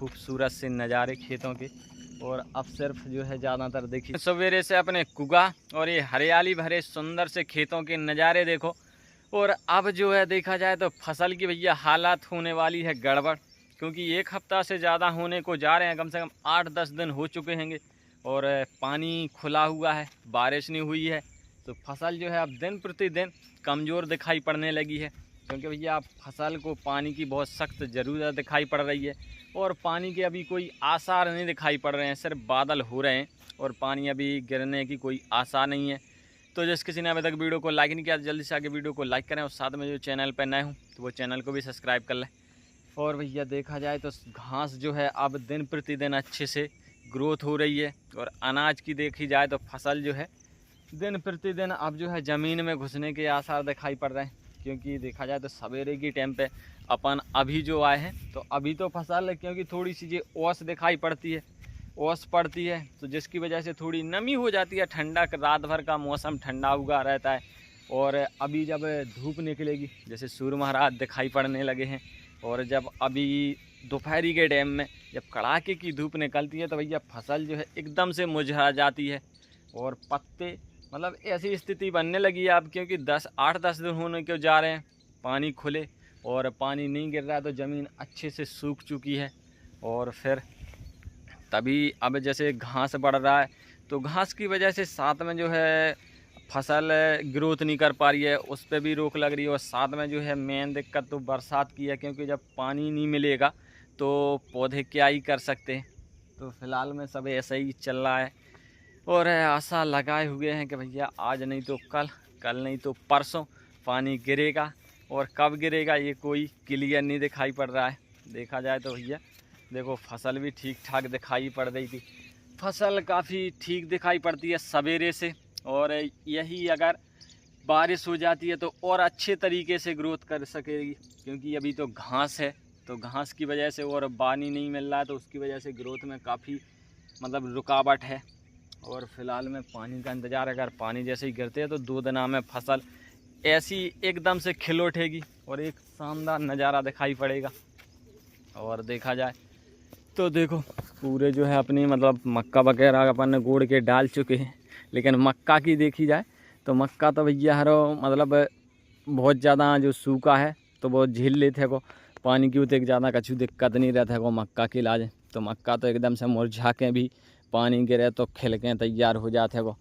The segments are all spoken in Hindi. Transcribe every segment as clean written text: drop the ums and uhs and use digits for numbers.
खूबसूरत से नज़ारे खेतों के। और अब सिर्फ जो है ज़्यादातर देखिए सवेरे से अपने कुगा और ये हरियाली भरे सुंदर से खेतों के नज़ारे देखो। और अब जो है देखा जाए तो फसल की भैया हालात होने वाली है गड़बड़, क्योंकि एक हफ्ता से ज़्यादा होने को जा रहे हैं, कम से कम 8-10 दिन हो चुके हैंगे और पानी खुला हुआ है, बारिश नहीं हुई है। तो फसल जो है अब दिन प्रतिदिन कमज़ोर दिखाई पड़ने लगी है, क्योंकि भैया अब फसल को पानी की बहुत सख्त ज़रूरत दिखाई पड़ रही है और पानी के अभी कोई आसार नहीं दिखाई पड़ रहे हैं, सिर्फ बादल हो रहे हैं और पानी अभी गिरने की कोई आसार नहीं है। तो जिस किसी ने अभी तक वीडियो को लाइक नहीं किया, जल्दी से आगे वीडियो को लाइक करें और साथ में जो चैनल पर नए हूँ तो वो चैनल को भी सब्सक्राइब कर लें। और भैया देखा जाए तो घास जो है अब दिन प्रतिदिन अच्छे से ग्रोथ हो रही है और अनाज की देखी जाए तो फसल जो है दिन प्रतिदिन अब जो है ज़मीन में घुसने के आसार दिखाई पड़ रहे हैं। क्योंकि देखा जाए तो सवेरे की टाइम पे अपन अभी जो आए हैं तो अभी तो फसल क्योंकि थोड़ी सी ये ओस दिखाई पड़ती है, ओस पड़ती है तो जिसकी वजह से थोड़ी नमी हो जाती है, ठंडा रात भर का मौसम ठंडा हुआ रहता है। और अभी जब धूप निकलेगी जैसे सूर्य महाराज दिखाई पड़ने लगे हैं और जब अभी दोपहरी के टाइम में जब कड़ाके की धूप निकलती है तो भैया फसल जो है एकदम से मुरझा जाती है और पत्ते मतलब ऐसी स्थिति बनने लगी है अब, क्योंकि 8-10 दिन होने को जा रहे हैं पानी खुले और पानी नहीं गिर रहा है तो ज़मीन अच्छे से सूख चुकी है। और फिर तभी अब जैसे घास बढ़ रहा है तो घास की वजह से साथ में जो है फसल ग्रोथ नहीं कर पा रही है, उस पर भी रोक लग रही है। और साथ में जो है मेन दिक्कत तो बरसात की है, क्योंकि जब पानी नहीं मिलेगा तो पौधे क्या ही कर सकते हैं। तो फ़िलहाल में सब ऐसा ही चल रहा है और आशा लगाए हुए हैं कि भैया आज नहीं तो कल, कल नहीं तो परसों पानी गिरेगा और कब गिरेगा ये कोई क्लियर नहीं दिखाई पड़ रहा है। देखा जाए तो भैया देखो फसल भी ठीक ठाक दिखाई पड़ रही थी, फसल काफ़ी ठीक दिखाई पड़ती है सवेरे से। और यही अगर बारिश हो जाती है तो और अच्छे तरीके से ग्रोथ कर सकेगी, क्योंकि अभी तो घास है तो घास की वजह से और पानी नहीं मिल रहा है तो उसकी वजह से ग्रोथ में काफ़ी मतलब रुकावट है। और फिलहाल में पानी का इंतज़ार, अगर पानी जैसे ही गिरते हैं तो 2 दिनों में फसल ऐसी एकदम से खिल उठेगी और एक शानदार नज़ारा दिखाई पड़ेगा। और देखा जाए तो देखो पूरे जो है अपनी मतलब मक्का वगैरह अपन ने गोड़ के डाल चुके हैं, लेकिन मक्का की देखी जाए तो मक्का तो भैया हरो मतलब बहुत ज़्यादा जो सूखा है तो बहुत झील लेते हैं को पानी की उतने ज़्यादा कछु दिक्कत नहीं रहता है को मक्का के इलाज। तो मक्का तो एकदम से मुरझा के भी पानी गिरे तो खिल के तैयार हो जाते हैं को।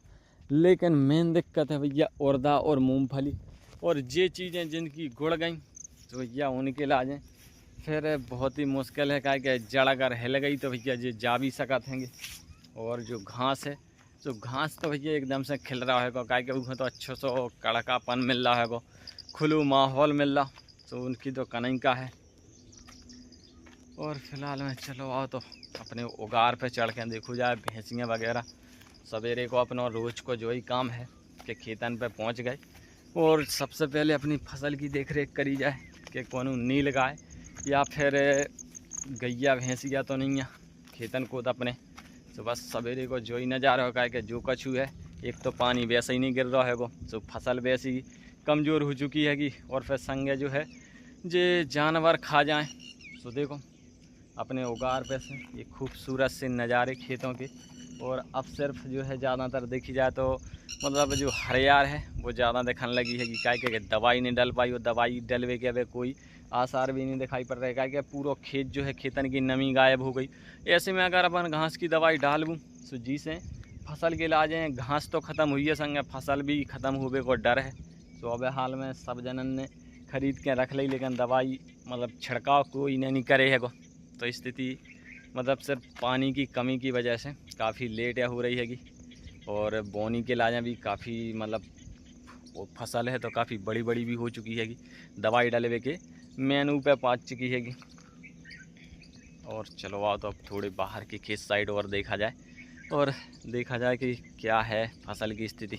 लेकिन मेन दिक्कत है भैया उड़दा और मूंगफली और ये चीज़ें जिनकी गुड़ गई तो भैया उनके इलाज फिर बहुत ही मुश्किल है, क्या कि जड़ अगर हिल गई तो भैया ये जा भी सकते हैं। और जो घास है तो घास तो भैया एकदम से खिल रहा है को, क्या कि उसमें तो अच्छे से कड़कापन मिल रहा है को, खुलू माहौल मिल रहा, तो उनकी तो कनई का है। और फिलहाल में चलो आओ तो अपने उगार पे चढ़ के देखो जाए भैंसियाँ वगैरह। सवेरे को अपना रोज़ को जो ही काम है कि खेतन पे पहुंच गए और सबसे पहले अपनी फसल की देख रेख करी जाए कि कौन नील गाय या फिर गैया भैंसिया तो नहीं है खेतन को। तो अपने तो बस सवेरे को जो ही नज़ारा होगा कि जो कछु है एक तो पानी वैसे ही नहीं गिर रहा है को, तो फसल वैसी ही कमज़ोर हो चुकी है कि और फिर संगे जो है जे जानवर खा जाएं। तो देखो अपने उगार पे से ये खूबसूरत से नज़ारे खेतों के। और अब सिर्फ जो है ज़्यादातर देखी जाए तो मतलब जो हरियार है वो ज़्यादा दिखने लगी है कि क्या कि दवाई नहीं डल पाई और दवाई डलवे के अब कोई आसार भी नहीं दिखाई पड़ रहा है, क्या कि पूरा खेत जो है खेतन की नमी गायब हो गई। ऐसे में अगर अपन घास की दवाई डालूँ तो जी से फसल के इलाज हैं, घास तो ख़त्म हुई है संगे फसल भी ख़त्म होने को डर है। तो अब हाल में सब जनन ने खरीद के रख ली, लेकिन दवाई मतलब छिड़काव कोई नहीं करे है को। तो स्थिति मतलब सिर्फ पानी की कमी की वजह से काफ़ी लेट हो रही हैगी। और बोनी के लाजें भी काफ़ी मतलब वो फसल है तो काफ़ी बड़ी बड़ी भी हो चुकी हैगी, दवाई डलवे के मेनू पे पहुँच चुकी हैगी। और चलो आओ तो अब थोड़े बाहर की खेत साइड और देखा जाए और देखा जाए कि क्या है फसल की स्थिति।